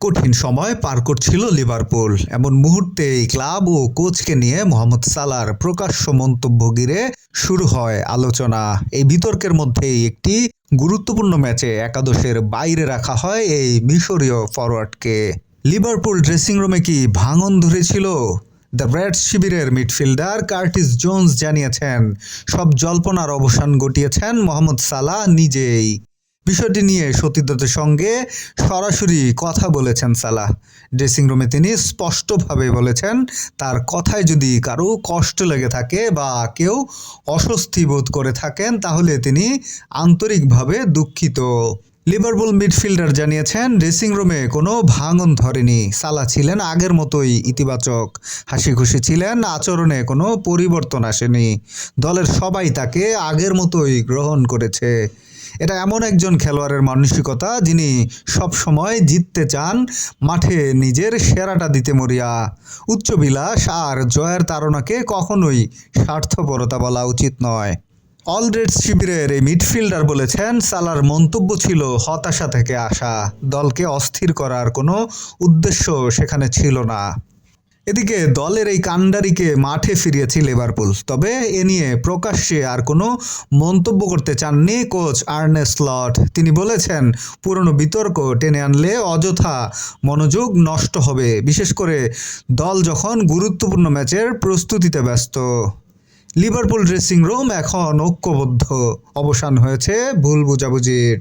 কঠিন সময় পার করছিল লিভারপুল। এমন মুহূর্তেই ক্লাব ও কোচকে নিয়ে মোহাম্মদ সালাহর প্রকাশ্য মন্তব্য ঘিরে শুরু হয় আলোচনা। এই বিতর্কের মধ্যেই একটি গুরুত্বপূর্ণ ম্যাচে একাদশের বাইরে রাখা হয় এই মিশরীয় ফরোয়ার্ডকে। লিভারপুল ড্রেসিং রুমে কি ভাঙন ধরেছিল? দ্য রেডস শিবিরের মিডফিল্ডার কার্টিস জোন্স জানিয়েছেন, সব জল্পনার অবসান ঘটিয়েছেন মোহাম্মদ সালাহ নিজেই। বিষয়টি নিয়ে সতীর্থদের সঙ্গে সরাসরি কথা বলেছেন সালাহ। ড্রেসিং রুমে তিনি স্পষ্টভাবে বলেছেন, তার কথায় যদি কারো কষ্ট লেগে থাকে বা কেউ অস্বস্তি বোধ করে থাকেন তাহলে তিনি আন্তরিকভাবে দুঃখিত। লিভারপুল মিডফিল্ডার জানিয়েছেন, ড্রেসিং রুমে কোনো ভাঙন ধরেনি। সালাহ ছিলেন আগের মতোই ইতিবাচক, হাসি খুশি ছিলেন, আচরণে কোনো পরিবর্তন আসেনি। দলের সবাই তাকে আগের মতোই গ্রহণ করেছে। এটা এমন একজন খেলোয়াড়ের মানসিকতা যিনি সব সময় জিততে চান, মাঠে নিজের সেরাটা দিতে মরিয়া। উচ্চবিলাস আর জয়ের তাড়নাকে কখনোই স্বার্থপরতা বলা উচিত নয়। অল রেডস শিবিরের এই মিডফিল্ডার বলেছেন, সালার মন্তব্য ছিল হতাশা থেকে আসা। দলকে অস্থির করার কোনো উদ্দেশ্য সেখানে ছিল না। এদিকে দলের এই কাণ্ডারিকে মাঠে ফিরিয়েছে লিভারপুল, তবে এ নিয়ে প্রকাশ্যে আর কোনো মন্তব্য করতে চাননি কোচ আর্নে স্লট। তিনি বলেছেন, পুরনো বিতর্ক টেনে আনলে অযথা মনোযোগ নষ্ট হবে, বিশেষ করে দল যখন গুরুত্বপূর্ণ ম্যাচের প্রস্তুতিতে ব্যস্ত। লিভারপুল ড্রেসিং রুম এখন ঐক্যবদ্ধ, অবসান হয়েছে ভুল বোঝাবুঝির।